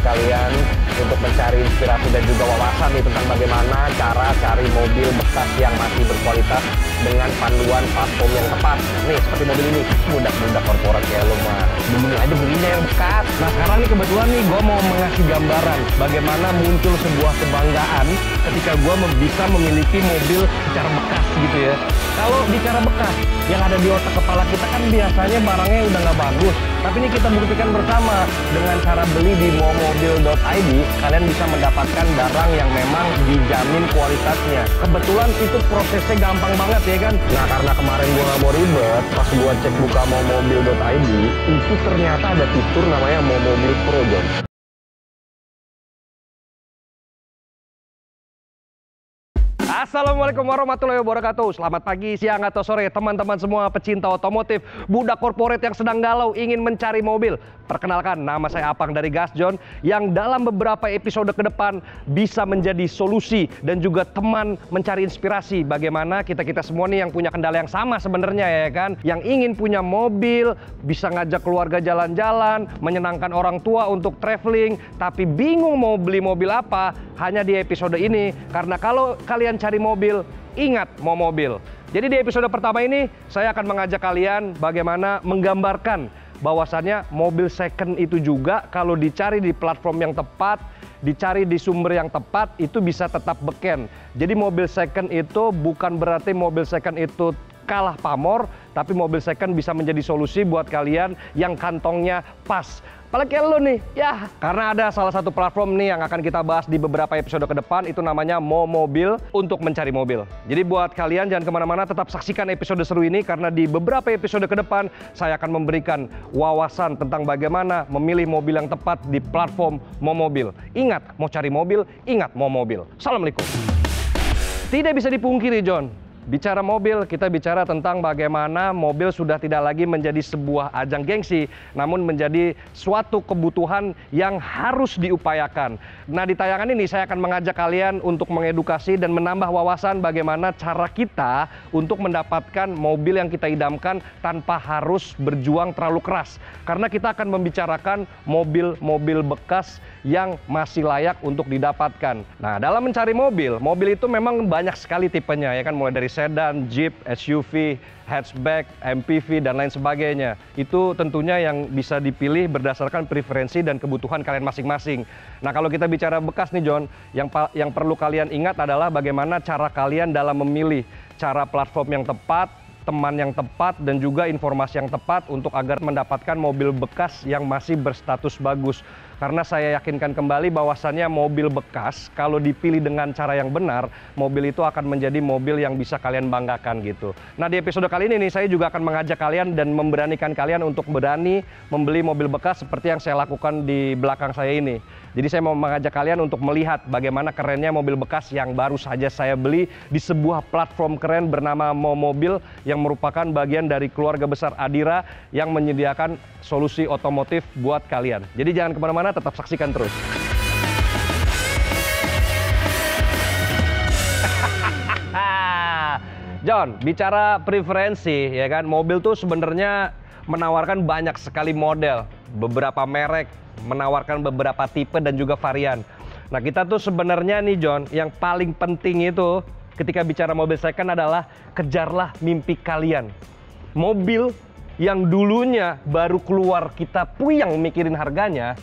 kalian untuk mencari inspirasi dan juga wawasan nih tentang bagaimana cara cari mobil bekas yang masih berkualitas dengan panduan platform yang tepat. Nih, seperti mobil ini, budak-budak korporat kayak lo mah begini aja belinya yang bekas. Nah, sekarang nih kebetulan nih gue mau mengasih gambaran bagaimana muncul sebuah kebanggaan ketika gue bisa memiliki mobil secara bekas gitu ya. Kalau bicara bekas, yang ada di otak kepala kita kan biasanya barangnya udah nggak bagus. Tapi ini kita buktikan bersama dengan cara beli di momobil.id, kalian bisa mendapatkan barang yang memang dijamin kualitasnya. Kebetulan itu prosesnya gampang banget ya kan. Nah, karena kemarin gua nggak mau ribet, pas gua cek buka momobil.id, itu ternyata ada fitur namanya Momobil Pro, John. Assalamualaikum warahmatullahi wabarakatuh. Selamat pagi, siang, atau sore teman-teman semua pecinta otomotif, budak korporat yang sedang galau ingin mencari mobil. Perkenalkan, nama saya Apang dari GasJon yang dalam beberapa episode ke depan bisa menjadi solusi dan juga teman mencari inspirasi bagaimana kita-kita semua nih yang punya kendala yang sama sebenarnya ya kan, yang ingin punya mobil, bisa ngajak keluarga jalan-jalan, menyenangkan orang tua untuk traveling, tapi bingung mau beli mobil apa. Hanya di episode ini, karena kalau kalian cari mobil, ingat mau mobil. Jadi di episode pertama ini, saya akan mengajak kalian bagaimana menggambarkan bahwasannya mobil second itu juga kalau dicari di platform yang tepat, dicari di sumber yang tepat, itu bisa tetap beken. Jadi mobil second itu bukan berarti mobil second itu kalah pamor, tapi mobil second bisa menjadi solusi buat kalian yang kantongnya pas. Apalagi lo nih, ya karena ada salah satu platform nih yang akan kita bahas di beberapa episode ke depan, itu namanya Momobil untuk mencari mobil. Jadi buat kalian jangan kemana-mana, tetap saksikan episode seru ini karena di beberapa episode ke depan saya akan memberikan wawasan tentang bagaimana memilih mobil yang tepat di platform Momobil. Ingat, mau cari mobil, ingat Momobil. Assalamualaikum. Tidak bisa dipungkiri, John. Bicara mobil, kita bicara tentang bagaimana mobil sudah tidak lagi menjadi sebuah ajang gengsi, namun menjadi suatu kebutuhan yang harus diupayakan. Nah, di tayangan ini saya akan mengajak kalian untuk mengedukasi dan menambah wawasan bagaimana cara kita untuk mendapatkan mobil yang kita idamkan tanpa harus berjuang terlalu keras. Karena kita akan membicarakan mobil-mobil bekas yang masih layak untuk didapatkan. Nah, dalam mencari mobil, mobil itu memang banyak sekali tipenya ya kan, mulai dari sedan, jeep, SUV, hatchback, MPV, dan lain sebagainya. Itu tentunya yang bisa dipilih berdasarkan preferensi dan kebutuhan kalian masing-masing. Nah, kalau kita bicara bekas nih John, yang perlu kalian ingat adalah bagaimana cara kalian dalam memilih cara platform yang tepat, teman yang tepat, dan juga informasi yang tepat untuk agar mendapatkan mobil bekas yang masih berstatus bagus. Karena saya yakinkan kembali bahwasannya mobil bekas kalau dipilih dengan cara yang benar, mobil itu akan menjadi mobil yang bisa kalian banggakan gitu. Nah, di episode kali ini nih saya juga akan mengajak kalian dan memberanikan kalian untuk berani membeli mobil bekas seperti yang saya lakukan di belakang saya ini. Jadi saya mau mengajak kalian untuk melihat bagaimana kerennya mobil bekas yang baru saja saya beli di sebuah platform keren bernama Momobil yang merupakan bagian dari keluarga besar Adira yang menyediakan solusi otomotif buat kalian. Jadi jangan kemana-mana, tetap saksikan terus. John, bicara preferensi ya kan, mobil tuh sebenarnya menawarkan banyak sekali model, beberapa merek, menawarkan beberapa tipe dan juga varian. Nah, kita tuh sebenarnya nih John, yang paling penting itu ketika bicara mobil second adalah kejarlah mimpi kalian. Mobil yang dulunya baru keluar kita puyeng mikirin harganya,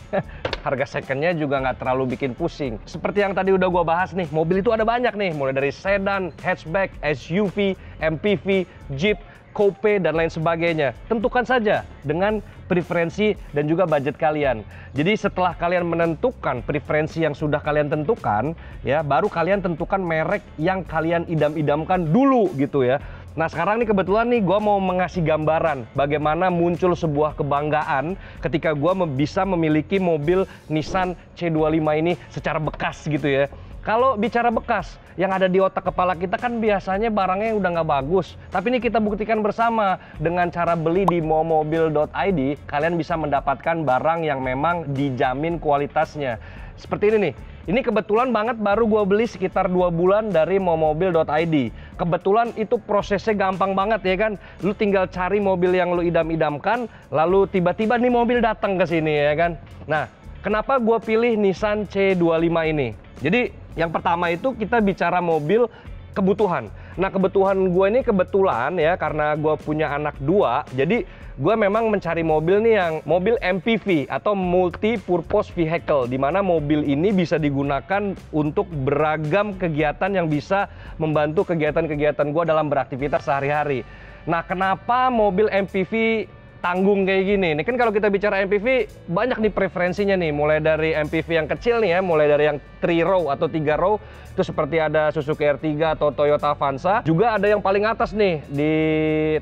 harga secondnya juga nggak terlalu bikin pusing. Seperti yang tadi udah gua bahas nih, mobil itu ada banyak nih, mulai dari sedan, hatchback, SUV, MPV, Jeep, coupe, dan lain sebagainya. Tentukan saja dengan preferensi dan juga budget kalian. Jadi setelah kalian menentukan preferensi yang sudah kalian tentukan, ya baru kalian tentukan merek yang kalian idam-idamkan dulu gitu ya. Nah, sekarang nih kebetulan nih gue mau mengasih gambaran bagaimana muncul sebuah kebanggaan ketika gue bisa memiliki mobil Nissan C25 ini secara bekas gitu ya. Kalau bicara bekas, yang ada di otak kepala kita kan biasanya barangnya udah nggak bagus. Tapi ini kita buktikan bersama dengan cara beli di momobil.id, kalian bisa mendapatkan barang yang memang dijamin kualitasnya. Seperti ini nih. Ini kebetulan banget baru gue beli sekitar 2 bulan dari momobil.id. Kebetulan itu prosesnya gampang banget ya kan. Lu tinggal cari mobil yang lu idam-idamkan, lalu tiba-tiba nih mobil datang ke sini ya kan. Nah, Kenapa gue pilih Nissan C25 ini? Jadi yang pertama itu kita bicara mobil kebutuhan. Nah kebutuhan gue ini kebetulan ya karena gue punya anak 2, jadi gue memang mencari mobil nih yang mobil MPV atau multi purpose vehicle, di mana mobil ini bisa digunakan untuk beragam kegiatan yang bisa membantu kegiatan-kegiatan gue dalam beraktivitas sehari-hari. Nah kenapa mobil MPV tanggung kayak gini? Ini kan kalau kita bicara MPV banyak nih preferensinya nih, mulai dari MPV yang kecil nih ya, mulai dari yang 3 row atau 3 row itu seperti ada Suzuki R3 atau Toyota Avanza. Juga ada yang paling atas nih, di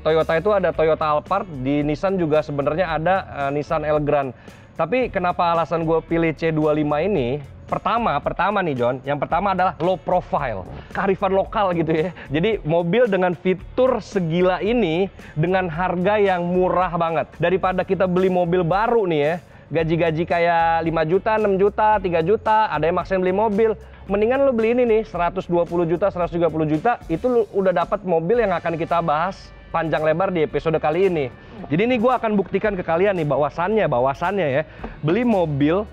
Toyota itu ada Toyota Alphard, di Nissan juga sebenarnya ada Nissan Elgrand. Tapi kenapa alasan gue pilih C25 ini? Pertama nih John, yang pertama adalah low profile, kearifan lokal gitu ya. Jadi mobil dengan fitur segila ini dengan harga yang murah banget. Daripada kita beli mobil baru nih ya, gaji-gaji kayak 5 juta, 6 juta, 3 juta, ada yang maksain beli mobil. Mendingan lo beli ini nih 120 juta, 130 juta, itu lo udah dapat mobil yang akan kita bahas panjang lebar di episode kali ini. Jadi ini gue akan buktikan ke kalian nih bahwasannya ya, beli mobil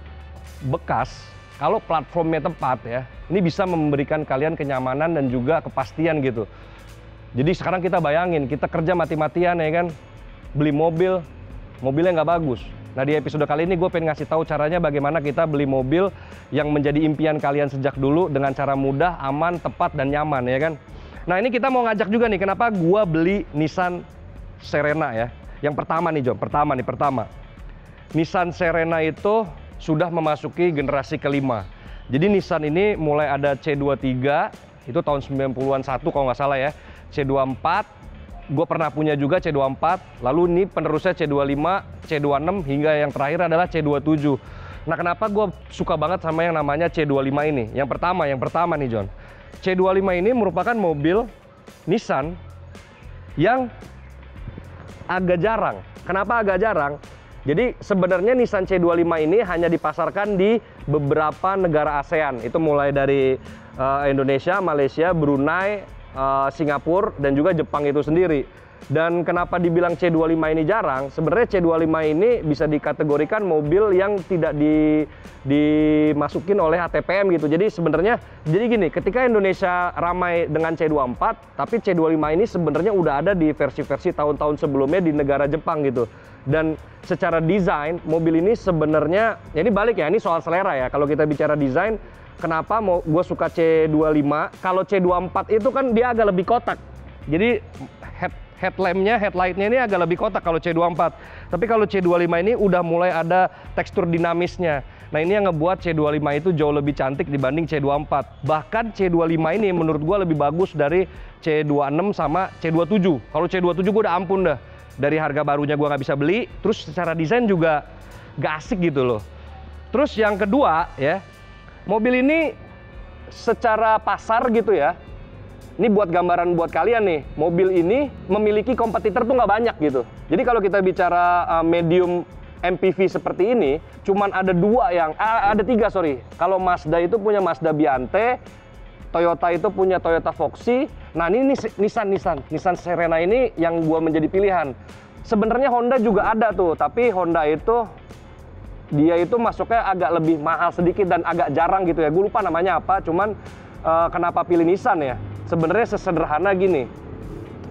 bekas kalau platformnya tepat ya, ini bisa memberikan kalian kenyamanan dan juga kepastian gitu. Jadi sekarang kita bayangin, kita kerja mati-matian ya kan, beli mobilnya nggak bagus. Nah di episode kali ini gue pengen ngasih tahu caranya bagaimana kita beli mobil yang menjadi impian kalian sejak dulu dengan cara mudah, aman, tepat, dan nyaman ya kan. Nah ini kita mau ngajak juga nih, kenapa gue beli Nissan Serena ya. Yang pertama nih John, pertama. Nissan Serena itu sudah memasuki generasi kelima. Jadi Nissan ini mulai ada C23, itu tahun 90-an kalau nggak salah ya. C24, gue pernah punya juga C24, lalu ini penerusnya C25, C26, hingga yang terakhir adalah C27. Nah kenapa gue suka banget sama yang namanya C25 ini? Yang pertama nih John, C25 ini merupakan mobil Nissan yang agak jarang. Kenapa agak jarang? Jadi sebenarnya Nissan C25 ini hanya dipasarkan di beberapa negara ASEAN. Itu mulai dari Indonesia, Malaysia, Brunei, Singapura, dan juga Jepang itu sendiri. Dan kenapa dibilang C25 ini jarang? Sebenarnya C25 ini bisa dikategorikan mobil yang tidak dimasukin oleh HTPM gitu. Jadi sebenarnya, jadi gini, ketika Indonesia ramai dengan C24, tapi C25 ini sebenarnya udah ada di versi-versi tahun-tahun sebelumnya di negara Jepang gitu. Dan secara desain, mobil ini sebenarnya, ya ini balik ya, ini soal selera ya. Kalau kita bicara desain, kenapa gue suka C25? Kalau C24 itu kan dia agak lebih kotak. Jadi headlightnya ini agak lebih kotak kalau C24. Tapi kalau C25 ini udah mulai ada tekstur dinamisnya. Nah ini yang ngebuat C25 itu jauh lebih cantik dibanding C24. Bahkan C25 ini menurut gue lebih bagus dari C26 sama C27. Kalau C27 gue udah ampun dah. Dari harga barunya gue nggak bisa beli, terus secara desain juga gak asik gitu loh. Terus yang kedua ya, mobil ini secara pasar gitu ya, ini buat gambaran buat kalian nih, mobil ini memiliki kompetitor tuh nggak banyak gitu. Jadi kalau kita bicara medium MPV seperti ini, cuman ada ada tiga. Kalau Mazda itu punya Mazda Biante, Toyota itu punya Toyota Foxy. Nah ini Nissan Serena ini yang gua menjadi pilihan. Sebenarnya Honda juga ada tuh, tapi Honda itu dia itu masuknya agak lebih mahal sedikit dan agak jarang gitu ya. Gue lupa namanya apa, cuman kenapa pilih Nissan ya? Sebenarnya sesederhana gini.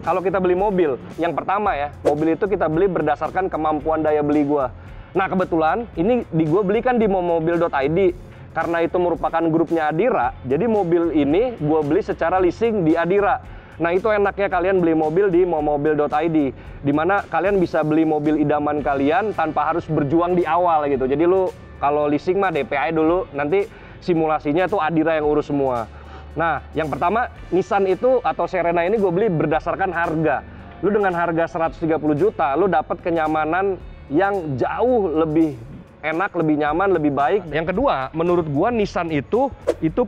Kalau kita beli mobil, yang pertama ya, mobil itu kita beli berdasarkan kemampuan daya beli gua. Nah kebetulan ini gue belikan di momobil.id. Karena itu merupakan grupnya Adira, jadi mobil ini gue beli secara leasing di Adira. Nah itu enaknya kalian beli mobil di momobil.id, dimana kalian bisa beli mobil idaman kalian tanpa harus berjuang di awal gitu. Jadi lu kalau leasing mah DP aja dulu, nanti simulasinya tuh Adira yang urus semua. Nah yang pertama, Nissan itu atau Serena ini gue beli berdasarkan harga. Lu dengan harga 130 juta, lu dapat kenyamanan yang jauh lebih enak, lebih nyaman, lebih baik. Yang kedua, menurut gua Nissan itu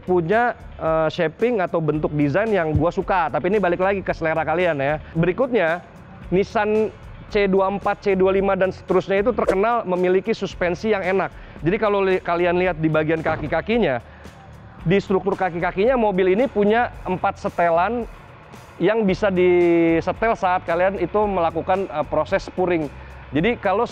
punya shaping atau bentuk desain yang gua suka. Tapi ini balik lagi ke selera kalian ya. Berikutnya, Nissan C24, C25 dan seterusnya itu terkenal memiliki suspensi yang enak. Jadi kalau kalian lihat di bagian kaki-kakinya, di struktur kaki-kakinya mobil ini punya 4 setelan yang bisa disetel saat kalian itu melakukan proses spuring. Jadi kalau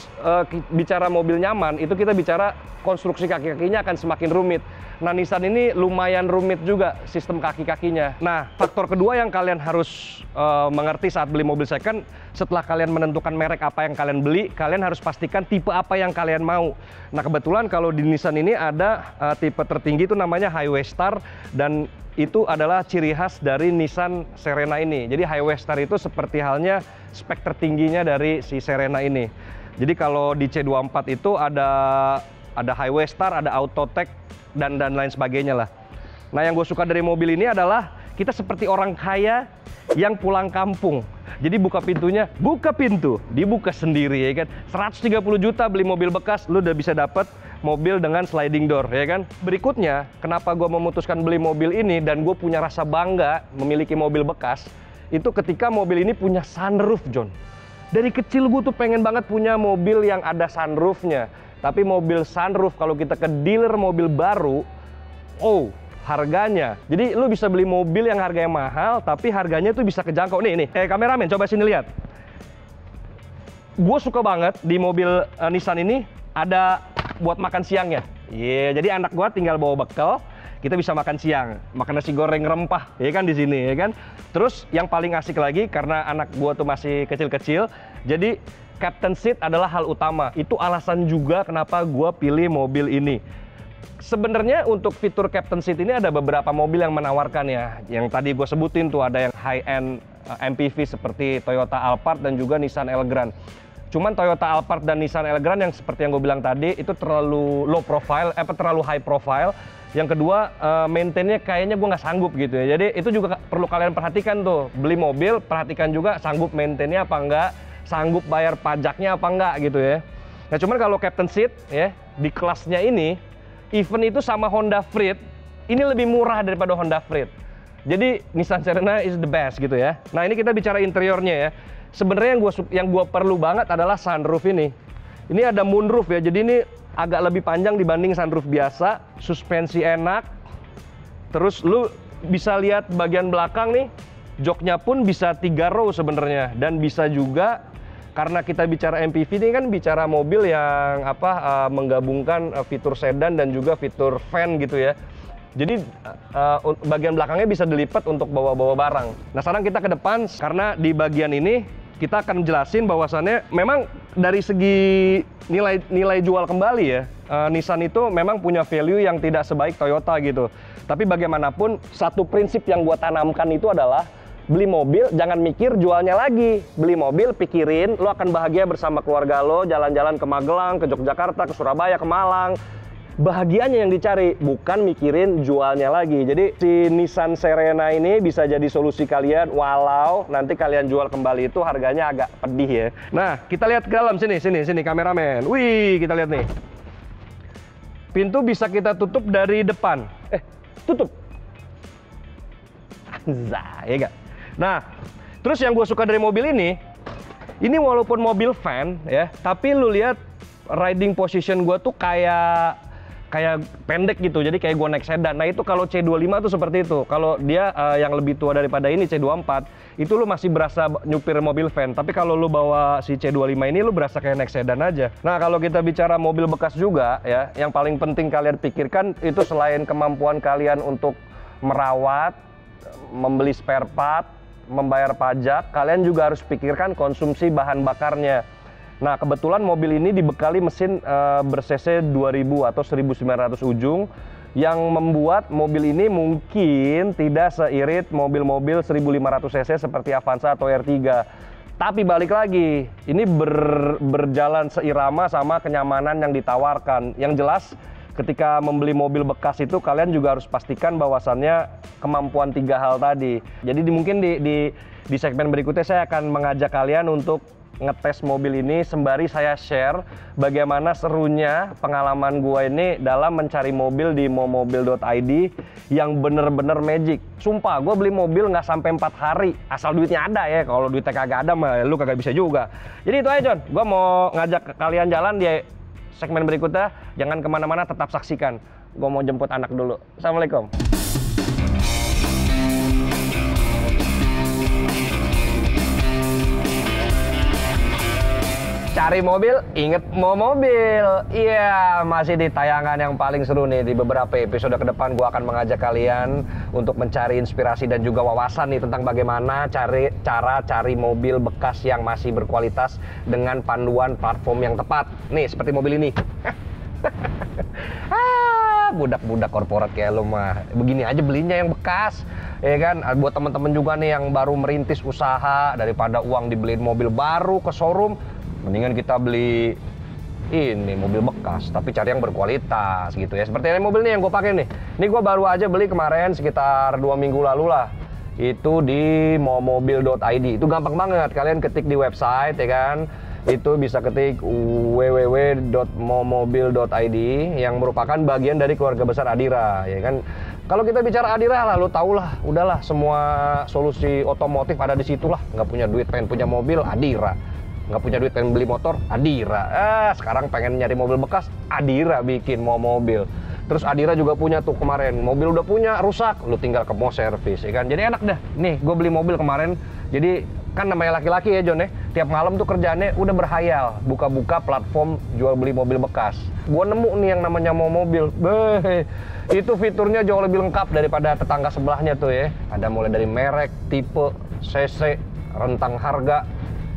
bicara mobil nyaman, itu kita bicara konstruksi kaki-kakinya akan semakin rumit. Nah, Nissan ini lumayan rumit juga sistem kaki-kakinya. Nah, faktor kedua yang kalian harus mengerti saat beli mobil second, setelah kalian menentukan merek apa yang kalian beli, kalian harus pastikan tipe apa yang kalian mau. Nah, kebetulan kalau di Nissan ini ada tipe tertinggi itu namanya Highway Star, dan itu adalah ciri khas dari Nissan Serena ini. Jadi Highway Star itu seperti halnya spek tertingginya dari si Serena ini. Jadi kalau di C24 itu ada Highway Star, ada Autotech, dan lain sebagainya lah. Nah, yang gue suka dari mobil ini adalah kita seperti orang kaya yang pulang kampung. Jadi buka pintunya, buka pintu, dibuka sendiri ya kan. 130 juta beli mobil bekas, lu udah bisa dapet mobil dengan sliding door ya kan. Berikutnya, kenapa gue memutuskan beli mobil ini dan gue punya rasa bangga memiliki mobil bekas, itu ketika mobil ini punya sunroof, John. Dari kecil gue tuh pengen banget punya mobil yang ada sunroofnya. Tapi mobil sunroof kalau kita ke dealer mobil baru, harganya. Jadi lu bisa beli mobil yang harganya mahal, tapi harganya tuh bisa kejangkau. Nih, kameramen coba sini lihat. Gue suka banget di mobil Nissan ini ada buat makan siangnya. Jadi anak gue tinggal bawa bekal, kita bisa makan siang, makan nasi goreng rempah, ya kan di sini, ya kan. Terus yang paling asik lagi karena anak gue tuh masih kecil-kecil, jadi Captain Seat adalah hal utama. Itu alasan juga kenapa gue pilih mobil ini. Sebenarnya untuk fitur Captain Seat ini ada beberapa mobil yang menawarkan ya. Yang tadi gue sebutin tuh ada yang high-end MPV seperti Toyota Alphard dan juga Nissan Elgrand. Cuman Toyota Alphard dan Nissan Elgrand yang seperti yang gue bilang tadi itu terlalu low profile, terlalu high profile. Yang kedua, maintainnya kayaknya gue nggak sanggup gitu ya. Jadi itu juga perlu kalian perhatikan tuh. Beli mobil, perhatikan juga sanggup maintainnya apa enggak, sanggup bayar pajaknya apa enggak gitu ya. Nah cuman kalau Captain Seat ya, di kelasnya ini, even itu sama Honda Freed, ini lebih murah daripada Honda Freed. Jadi Nissan Serena is the best gitu ya. Nah ini kita bicara interiornya ya. Sebenarnya yang gua perlu banget adalah sunroof ini. Ini ada moonroof ya, jadi ini agak lebih panjang dibanding sunroof biasa. Suspensi enak. Terus lu bisa lihat bagian belakang nih, joknya pun bisa 3 row sebenarnya. Dan bisa juga, karena kita bicara MPV ini kan bicara mobil yang menggabungkan fitur sedan dan juga fitur van gitu ya. Jadi bagian belakangnya bisa dilipat untuk bawa-bawa barang. Nah sekarang kita ke depan, karena di bagian ini kita akan jelasin bahwasannya memang dari segi nilai jual kembali ya, Nissan itu memang punya value yang tidak sebaik Toyota gitu. Tapi bagaimanapun satu prinsip yang gua tanamkan itu adalah beli mobil jangan mikir jualnya lagi. Beli mobil pikirin lo akan bahagia bersama keluarga lo, jalan-jalan ke Magelang, ke Yogyakarta, ke Surabaya, ke Malang. Bahagianya yang dicari, bukan mikirin jualnya lagi. Jadi si Nissan Serena ini bisa jadi solusi kalian walau nanti kalian jual kembali itu harganya agak pedih ya. Nah, kita lihat ke dalam sini kameramen. Wih, kita lihat nih. Pintu bisa kita tutup dari depan. Tutup. Ya gak? Nah, terus yang gue suka dari mobil ini walaupun mobil van ya, tapi lu lihat riding position gue tuh kayak pendek gitu, jadi kayak gue naik sedan. Nah itu kalau C25 tuh seperti itu. Kalau dia yang lebih tua daripada ini C24, itu lu masih berasa nyupir mobil van. Tapi kalau lu bawa si C25 ini lu berasa kayak naik sedan aja. Nah kalau kita bicara mobil bekas juga ya, yang paling penting kalian pikirkan itu selain kemampuan kalian untuk merawat, membeli spare part, membayar pajak, kalian juga harus pikirkan konsumsi bahan bakarnya. Nah kebetulan mobil ini dibekali mesin ber-cc 2000 atau 1900 ujung, yang membuat mobil ini mungkin tidak seirit mobil-mobil 1500 cc seperti Avanza atau R3. Tapi balik lagi, ini berjalan seirama sama kenyamanan yang ditawarkan. Yang jelas ketika membeli mobil bekas itu kalian juga harus pastikan bahwasannya kemampuan 3 hal tadi. Jadi mungkin di segmen berikutnya saya akan mengajak kalian untuk ngetes mobil ini sembari saya share bagaimana serunya pengalaman gua ini dalam mencari mobil di momobil.id yang bener-bener magic. Sumpah, gua beli mobil nggak sampai 4 hari asal duitnya ada ya. Kalau duitnya kagak ada mah lu kagak bisa juga. Jadi itu aja John, gua mau ngajak kalian jalan di segmen berikutnya. Jangan kemana-mana, tetap saksikan. Gua mau jemput anak dulu. Assalamualaikum. Cari mobil, inget mau mobil. Iya, masih di tayangan yang paling seru nih. Di beberapa episode ke depan gue akan mengajak kalian untuk mencari inspirasi dan juga wawasan nih tentang bagaimana cara cari mobil bekas yang masih berkualitas dengan panduan platform yang tepat. Nih, seperti mobil ini. Budak-budak korporat kayak lo mah begini aja belinya yang bekas, ya kan? Buat temen-temen juga nih yang baru merintis usaha, daripada uang dibeliin mobil baru ke showroom, mendingan kita beli ini mobil bekas tapi cari yang berkualitas gitu ya. Seperti ini mobil nih yang gue pakai nih. Ini gue baru aja beli kemarin sekitar 2 minggu lalu lah. Itu di momobil.id. Itu gampang banget, kalian ketik di website ya kan. Itu bisa ketik www.momobil.id yang merupakan bagian dari keluarga besar Adira, ya kan. Kalau kita bicara Adira, lalu tahulah, udahlah semua solusi otomotif ada di situ lah. Nggak punya duit pengen punya mobil, Adira. Nggak punya duit pengen beli motor, Adira. Sekarang pengen nyari mobil bekas, Adira bikin mobil. Terus Adira juga punya tuh kemarin, mobil udah punya, rusak, lu tinggal ke Mo Service, ya kan. Jadi enak dah. Nih, gue beli mobil kemarin, jadi kan namanya laki-laki ya John ya, tiap malam tuh kerjaannya udah berhayal, buka-buka platform jual beli mobil bekas. Gua nemu nih yang namanya Mo Mobil. Itu fiturnya jauh lebih lengkap daripada tetangga sebelahnya tuh ya. Ada mulai dari merek, tipe, cc, rentang harga,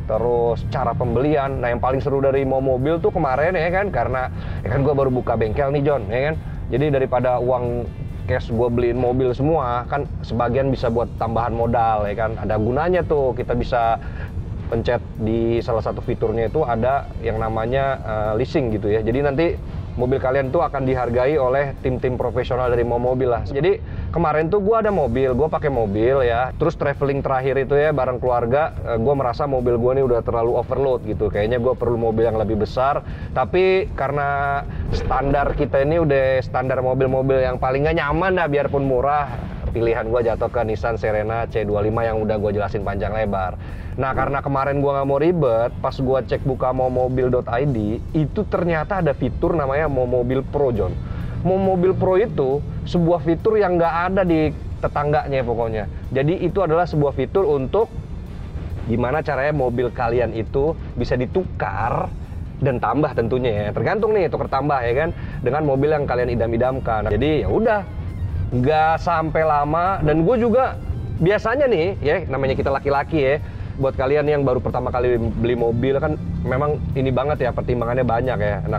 terus cara pembelian. Nah yang paling seru dari Mo Mobil tuh kemarin ya kan, karena ya kan gua baru buka bengkel nih John, ya kan. Jadi daripada uang cash gue beliin mobil semua, kan sebagian bisa buat tambahan modal ya kan. Ada gunanya tuh, kita bisa pencet di salah satu fiturnya itu ada yang namanya leasing gitu ya. Jadi nanti mobil kalian tuh akan dihargai oleh tim-tim profesional dari Mo Mobil lah. Jadi kemarin tuh gue ada mobil, gue pakai mobil ya. Terus traveling terakhir itu ya bareng keluarga, gue merasa mobil gue nih udah terlalu overload gitu. Kayaknya gue perlu mobil yang lebih besar. Tapi karena standar kita ini udah standar mobil-mobil yang paling gak nyaman dah biarpun murah, pilihan gue jatuh ke Nissan Serena C25 yang udah gue jelasin panjang lebar. Nah karena kemarin gue nggak mau ribet, pas gue cek buka momobil.id, itu ternyata ada fitur namanya Momobil Pro John. Momobil Pro itu sebuah fitur yang nggak ada di tetangganya pokoknya. Jadi itu adalah sebuah fitur untuk gimana caranya mobil kalian itu bisa ditukar dan tambah tentunya ya. Tergantung nih tukar tambah ya kan, dengan mobil yang kalian idam-idamkan. Jadi ya udah, nggak sampai lama. Dan gue juga biasanya nih ya, namanya kita laki-laki ya, buat kalian yang baru pertama kali beli mobil kan memang ini banget ya, pertimbangannya banyak ya. Nah,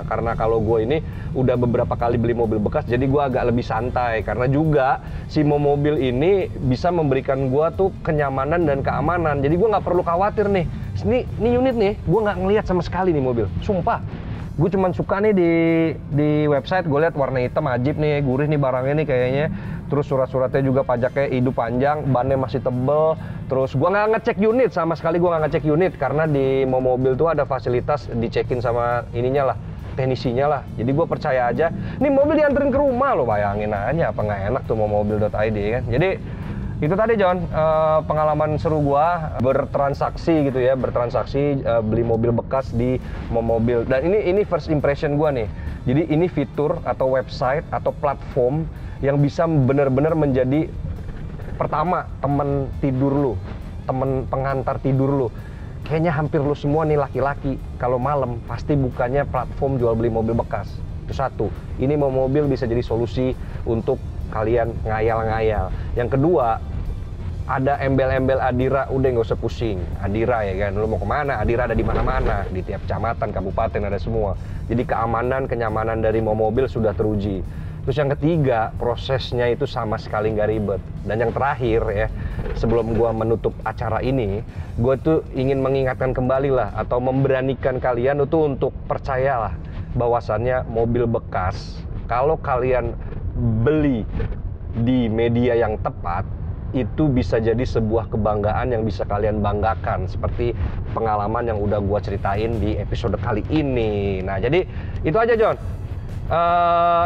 karena kalau gue ini udah beberapa kali beli mobil bekas, jadi gue agak lebih santai. Karena juga si mobil ini bisa memberikan gue tuh kenyamanan dan keamanan. Jadi gue nggak perlu khawatir nih. Ini unit nih, gue nggak ngelihat sama sekali nih mobil. Sumpah. Gue cuman suka nih di website, gue lihat warna hitam ajib nih, gurih nih barangnya nih kayaknya. Terus surat-suratnya juga pajaknya hidup panjang, bannya masih tebel. Terus gue nggak ngecek unit, sama sekali gue nggak ngecek unit. Karena di mobil tuh ada fasilitas dicekin sama ininya lah, teknisinya lah. Jadi gue percaya aja, nih mobil dianterin ke rumah lo, bayangin aja apa nggak enak tuh momobil.id kan. Jadi itu tadi John, pengalaman seru gua bertransaksi gitu ya, beli mobil bekas di Momobil. Dan ini first impression gua nih. Jadi ini fitur atau website atau platform yang bisa benar-benar menjadi pertama teman tidur lu, teman pengantar tidur lu. Kayaknya hampir lu semua nih laki-laki kalau malam pasti bukanya platform jual beli mobil bekas. Itu satu. Ini Momobil bisa jadi solusi untuk kalian ngayal-ngayal. Yang kedua, ada embel-embel Adira, udah nggak usah pusing. Adira ya kan, lu mau kemana? Adira ada di mana-mana, di tiap kecamatan, kabupaten ada semua. Jadi keamanan, kenyamanan dari Momobil sudah teruji. Terus yang ketiga, prosesnya itu sama sekali nggak ribet. Dan yang terakhir ya, sebelum gua menutup acara ini, gua tuh ingin mengingatkan kembali lah, atau memberanikan kalian itu untuk percayalah bahwasannya mobil bekas, kalau kalian beli di media yang tepat, itu bisa jadi sebuah kebanggaan yang bisa kalian banggakan, seperti pengalaman yang udah gua ceritain di episode kali ini. Nah jadi itu aja John,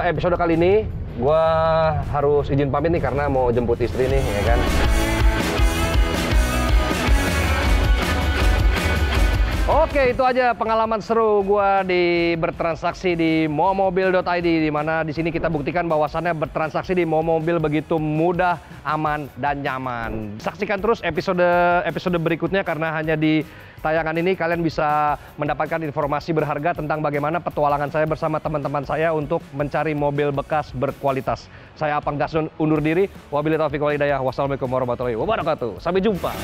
episode kali ini gua harus izin pamit nih karena mau jemput istri nih ya kan. Oke, itu aja pengalaman seru gua di bertransaksi di momobil.id, di mana di sini kita buktikan bahwasannya bertransaksi di momobil begitu mudah, aman, dan nyaman. Saksikan terus episode berikutnya karena hanya di tayangan ini kalian bisa mendapatkan informasi berharga tentang bagaimana petualangan saya bersama teman-teman saya untuk mencari mobil bekas berkualitas. Saya Apang Gasdon undur diri. Wabillahi taufiq wal hidayah. Wassalamualaikum warahmatullahi wabarakatuh. Sampai jumpa.